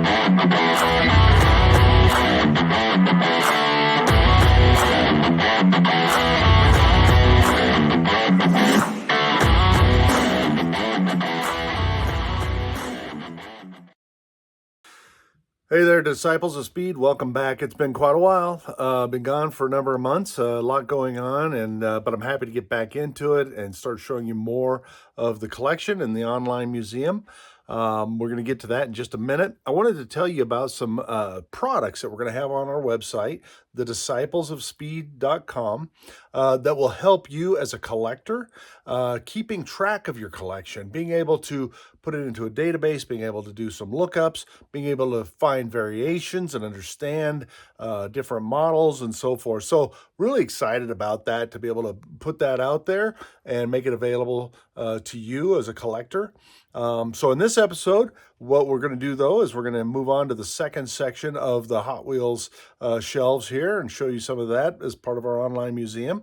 Hey there, disciples of speed. Welcome back. It's been quite a while. Been gone for a number of months. A lot going on, and but I'm happy to get back into it and start showing you more of the collection in the online museum. We're going to get to that in just a minute. I wanted to tell you about some products that we're going to have on our website, thedisciplesofspeed.com, that will help you as a collector, keeping track of your collection, being able to put it into a database, being able to do some lookups, being able to find variations and understand different models and so forth. So really excited about that, to be able to put that out there and make it available to you as a collector. So in this episode, what we're going to do, though, is we're going to move on to the second section of the Hot Wheels shelves here and show you some of that as part of our online museum.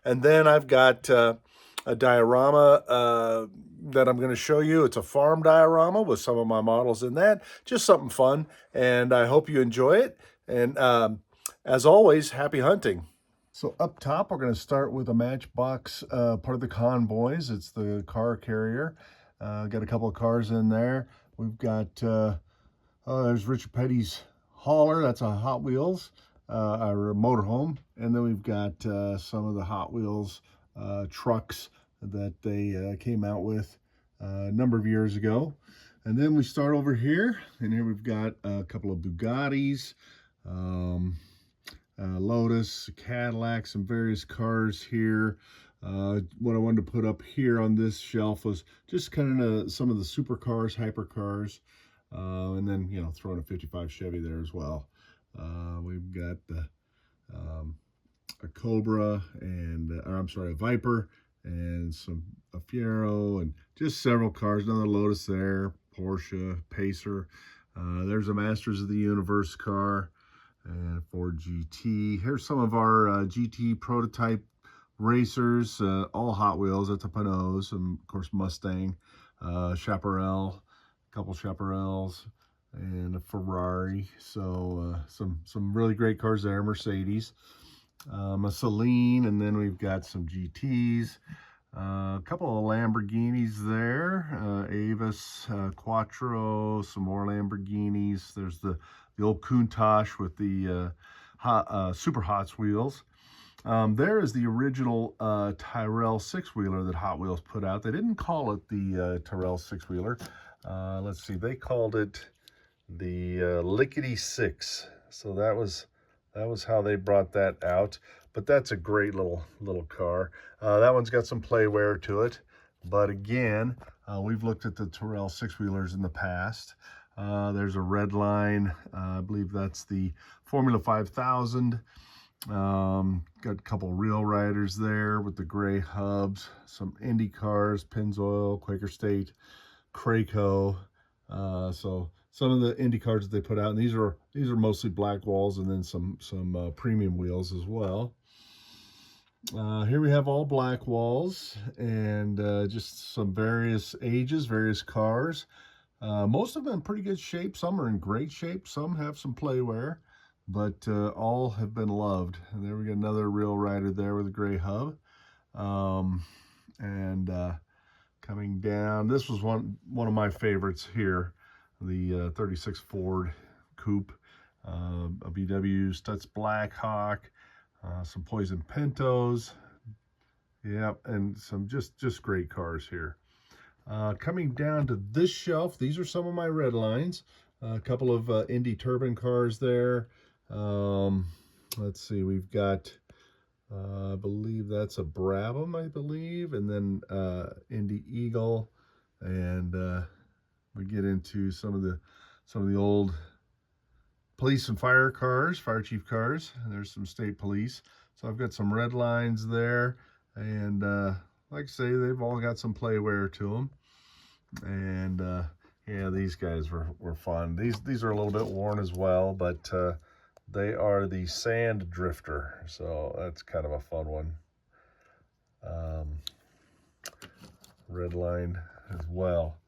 And then I've got a diorama that I'm going to show you. It's a farm diorama with some of my models in that. Just something fun, and I hope you enjoy it. And as always, happy hunting. So up top, we're going to start with a Matchbox, part of the Convoys. It's the car carrier. Got a couple of cars in there. We've got, there's Richard Petty's hauler. That's a Hot Wheels, our motorhome. And then we've got some of the Hot Wheels trucks that they came out with a number of years ago. And then we start over here, and here we've got a couple of Bugattis, Lotus, Cadillac, some various cars here. What I wanted to put up here on this shelf was just kind of some of the supercars, hypercars, and then, you know, throwing a 55 Chevy there as well. We've got a Cobra and, I'm sorry, a Viper and a Fiero and just several cars. Another Lotus there, Porsche, Pacer. There's a Masters of the Universe car and a Ford GT. Here's some of our GT prototype racers, all Hot Wheels. That's a Pinot, and of course Mustang, Chaparral, a couple Chaparrals, and a Ferrari. So some really great cars there. Mercedes, a Celine, and then we've got some GTs, a couple of Lamborghinis there, Avis, Quattro, some more Lamborghinis. There's the old Countach with the Super Hot Wheels. There is the original Tyrrell six-wheeler that Hot Wheels put out. They didn't call it the Tyrrell six-wheeler. Let's see, they called it the Lickety Six. So that was how they brought that out. But that's a great little car. That one's got some playwear to it. But again, we've looked at the Tyrrell six-wheelers in the past. There's a red line. I believe that's the Formula 5000. Got a couple real riders there with the gray hubs, some Indy cars, Pennzoil, Quaker State, Craco. So some of the Indy cars that they put out, and these are mostly black walls, and then some premium wheels as well. Here we have all black walls and just some various ages, various cars. Most of them in pretty good shape. Some are in great shape. Some have some playwear, but all have been loved. And there we got another real rider there with a gray hub. Coming down, this was one of my favorites here, the 36 Ford Coupe, a VW Stutz Blackhawk, some Poison Pintos, yep, and some just great cars here. Coming down to this shelf, these are some of my red lines. A couple of Indy Turbine cars there. Let's see, we've got, I believe that's a Brabham, I believe, and then Indy Eagle, and we get into some of the old police and fire cars, fire chief cars. There's some state police. So I've got some red lines there, and like I say, they've all got some playwear to them. And yeah, these guys were fun. These are a little bit worn as well, but they are the Sand Drifter, so that's kind of a fun one. Red line as well.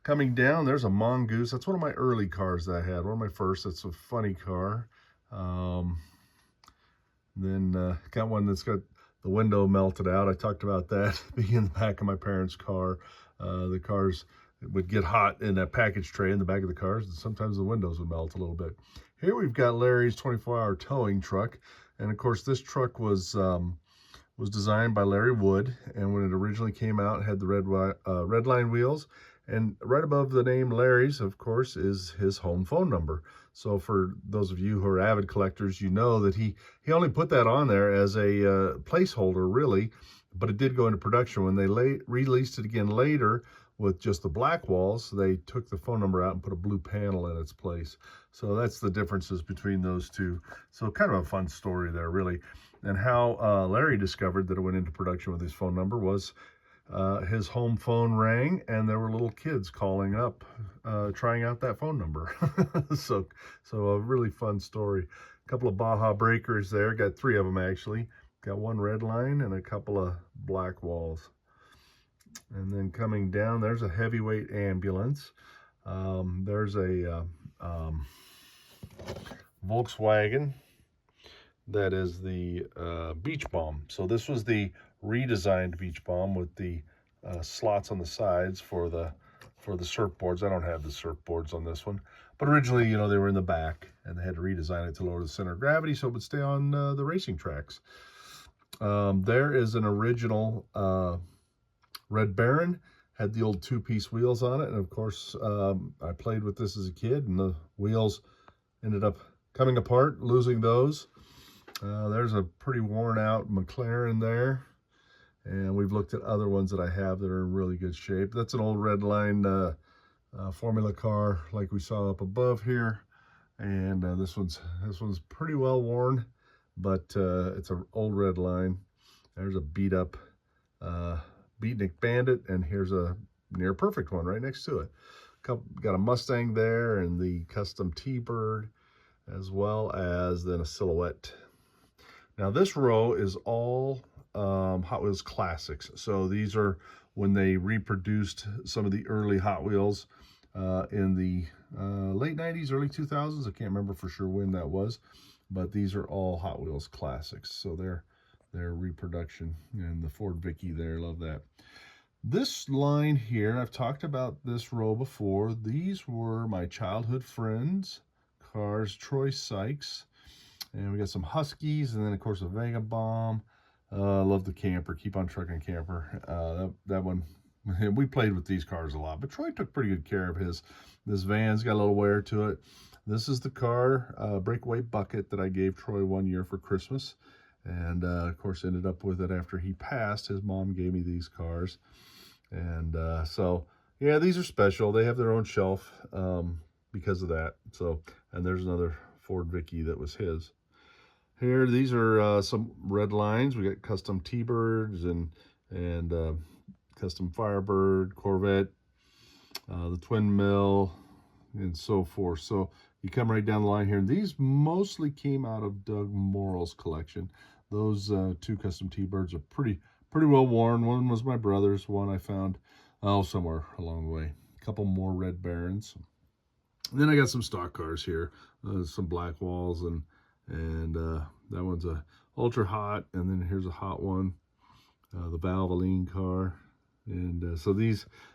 Coming down, there's a Mongoose. That's one of my early cars that I had, one of my first. It's a funny car. Then got one that's got the window melted out. I talked about that being in the back of my parents' car. The cars would get hot in that package tray in the back of the cars, and sometimes the windows would melt a little bit. Here we've got Larry's 24-hour towing truck, and of course this truck was designed by Larry Wood, and when it originally came out, it had the red line wheels, and right above the name Larry's, of course, is his home phone number. So for those of you who are avid collectors, you know that he only put that on there as a placeholder, really, but it did go into production. When they released it again later with just the black walls, they took the phone number out and put a blue panel in its place. So that's the differences between those two. So kind of a fun story there, really. And how Larry discovered that it went into production with his phone number was his home phone rang, and there were little kids calling up, trying out that phone number. So a really fun story. A couple of Baja breakers there. Got 3 of them, actually. Got one red line and a couple of black walls. And then coming down, there's a heavyweight ambulance. There's a Volkswagen. That is the Beach Bomb. So this was the redesigned Beach Bomb with the slots on the sides for the surfboards. I don't have the surfboards on this one, but originally, you know, they were in the back, and they had to redesign it to lower the center of gravity so it would stay on the racing tracks. There is an original Red Baron, had the old 2-piece wheels on it, and of course, I played with this as a kid, and the wheels ended up coming apart, losing those. There's a pretty worn out McLaren there, and we've looked at other ones that I have that are in really good shape. That's an old red line formula car like we saw up above here, and this one's pretty well worn, but it's an old red line. There's a beat up Beatnik Bandit, and here's a near perfect one right next to it. Got a Mustang there, and the custom T-Bird, as well as then a Silhouette. Now this row is all Hot Wheels classics. So these are when they reproduced some of the early Hot Wheels in the late 90s, early 2000s. I can't remember for sure when that was, but these are all Hot Wheels classics. So they're reproduction, and the Ford Vicky there, love that. This line here, I've talked about this row before. These were my childhood friends' cars, Troy Sykes. And we got some Huskies, and then of course a Vagabomb. Love the camper, Keep on Trucking camper. That one, we played with these cars a lot, but Troy took pretty good care of his. This van's got a little wear to it. This is the car, breakaway bucket, that I gave Troy one year for Christmas. And of course ended up with it after he passed. His mom gave me these cars. And so, yeah, these are special. They have their own shelf because of that. So, and there's another Ford Vicky that was his. Here, these are some red lines. We got custom T-Birds and custom Firebird, Corvette, the Twin Mill, and so forth. So you come right down the line here. These mostly came out of Doug Morrell's collection. Those 2 custom T-Birds are pretty well worn. One was my brother's. One I found somewhere along the way. A couple more Red Barons. And then I got some stock cars here, some black walls, and that one's a ultra hot, and then here's a hot one, the Valvoline car. And so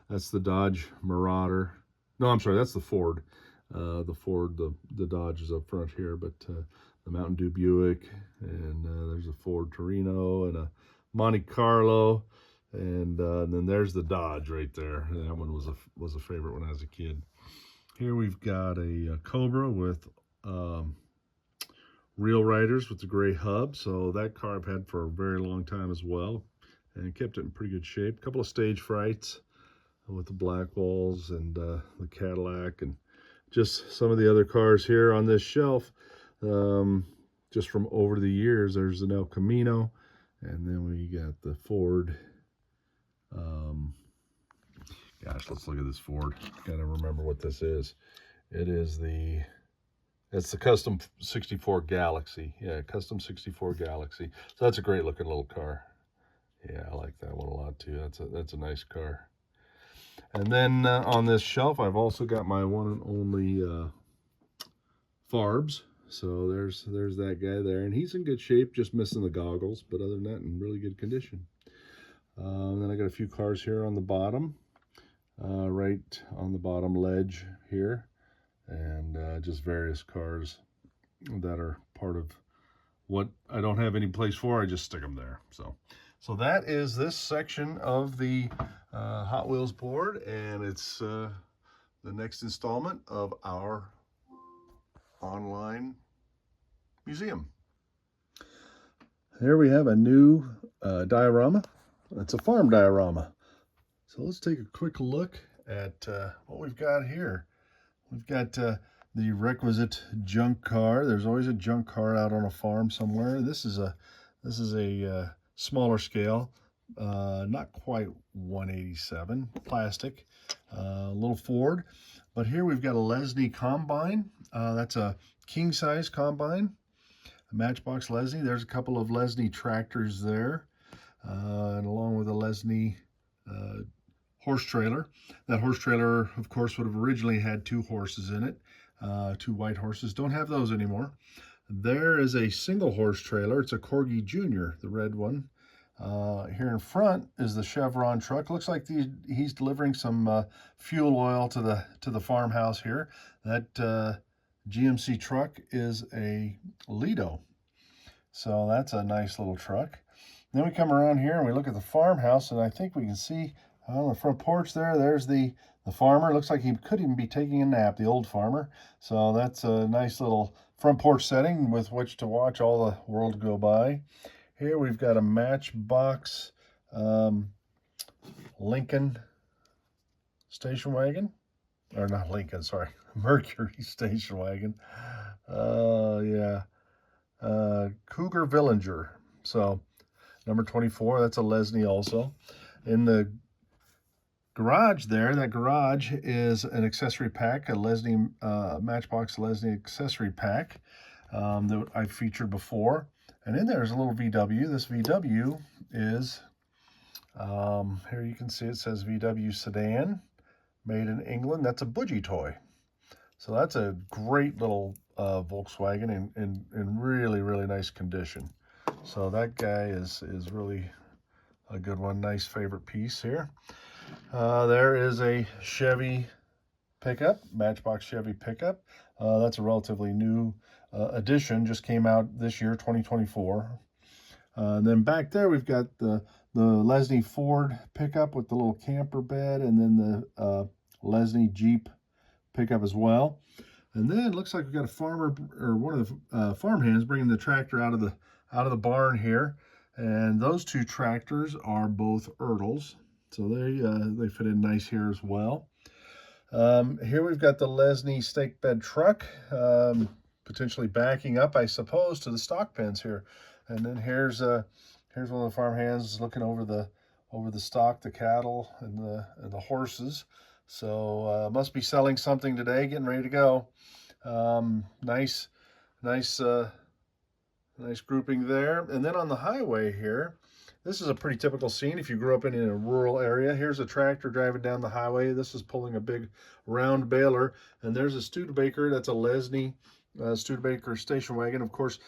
that's the Dodge Marauder. No, I'm sorry, that's the Ford. The Dodge is up front here, but the Mountain Dew Buick, and there's a Ford Torino and a Monte Carlo, and then there's the Dodge right there. That one was a favorite when I was a kid. Here we've got a Cobra with Real Riders with the gray hub. So that car I've had for a very long time as well, and kept it in pretty good shape. A couple of Stage Frights with the black walls, and the Cadillac, and just some of the other cars here on this shelf. Just from over the years, there's an El Camino, and then we got the Ford. Gosh, let's look at this Ford. Gotta remember what this is. It's the Custom 64 Galaxy. Yeah, Custom 64 Galaxy. So that's a great looking little car. Yeah, I like that one a lot too. That's a nice car. And then on this shelf, I've also got my one and only Farbs. So there's that guy there, and he's in good shape, just missing the goggles, but other than that, in really good condition. Then I got a few cars here on the bottom, right on the bottom ledge here, and just various cars that are part of what I don't have any place for. I just stick them there. So that is this section of the Hot Wheels board, and it's the next installment of our online museum. Here we have a new diorama. It's a farm diorama. So let's take a quick look at what we've got here. We've got the requisite junk car. There's always a junk car out on a farm somewhere. This is a smaller scale, not quite 187, plastic, little Ford. But here we've got a Lesney combine. That's a king size combine, a Matchbox Lesney. There's a couple of Lesney tractors there, and along with a Lesney horse trailer. That horse trailer, of course, would have originally had 2 horses in it, 2 white horses. Don't have those anymore. There is a single horse trailer. It's a Corgi Jr., the red one. Here in front is the Chevron truck. Looks like he's delivering some fuel oil to the farmhouse here. That GMC truck is a Lido. So that's a nice little truck. Then we come around here and we look at the farmhouse, and I think we can see on the front porch there's the farmer. Looks like he could even be taking a nap, the old farmer. So that's a nice little front porch setting with which to watch all the world go by. Here we've got a Matchbox Lincoln station wagon. Or not Lincoln, sorry. Mercury station wagon. Yeah. Cougar Villinger. So number 24, that's a Lesney also. In the garage there, that garage is an accessory pack, a Lesney Matchbox Lesney accessory pack that I featured before. And in there is a little VW. This VW is, here you can see it says VW sedan, made in England. That's a budgie toy. So that's a great little Volkswagen in really, really nice condition. So that guy is really a good one. Nice favorite piece here. There is a Chevy pickup, Matchbox Chevy pickup. That's a relatively new edition, just came out this year, 2024. And then back there we've got the Lesney Ford pickup with the little camper bed, and then the Lesney Jeep pickup as well. And then it looks like we've got a farmer, or one of the farmhands, bringing the tractor out of the barn here. And those 2 tractors are both Ertls, so they fit in nice here as well. Here we've got the Lesney stake bed truck, potentially backing up, I suppose, to the stock pens here. And then here's one of the farm hands looking over the stock, the cattle, and the horses. So must be selling something today, getting ready to go. Nice grouping there. And then on the highway here, this is a pretty typical scene if you grew up in a rural area. Here's a tractor driving down the highway. This is pulling a big round baler. And there's a Studebaker. That's a Lesney Studebaker station wagon. Of course,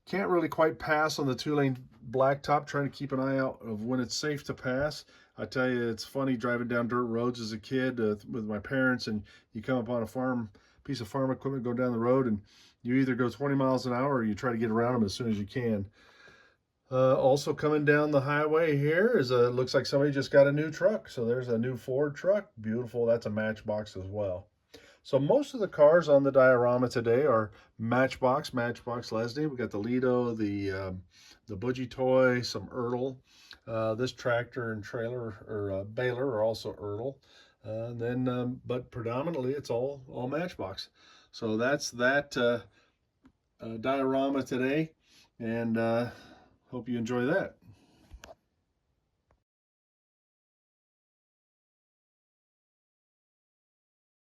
can't really quite pass on the 2-lane blacktop. Trying to keep an eye out of when it's safe to pass. I tell you, it's funny driving down dirt roads as a kid with my parents, and you come upon a piece of farm equipment, go down the road, and you either go 20 miles an hour or you try to get around them as soon as you can. Also coming down the highway here is looks like somebody just got a new truck. So there's a new Ford truck. Beautiful. That's a Matchbox as well. So most of the cars on the diorama today are Matchbox Lesney. We got the Lido, the budgie toy, some Ertl. This tractor and trailer or baler are also Ertl. But predominantly it's all Matchbox. So that's that diorama today, and hope you enjoy that.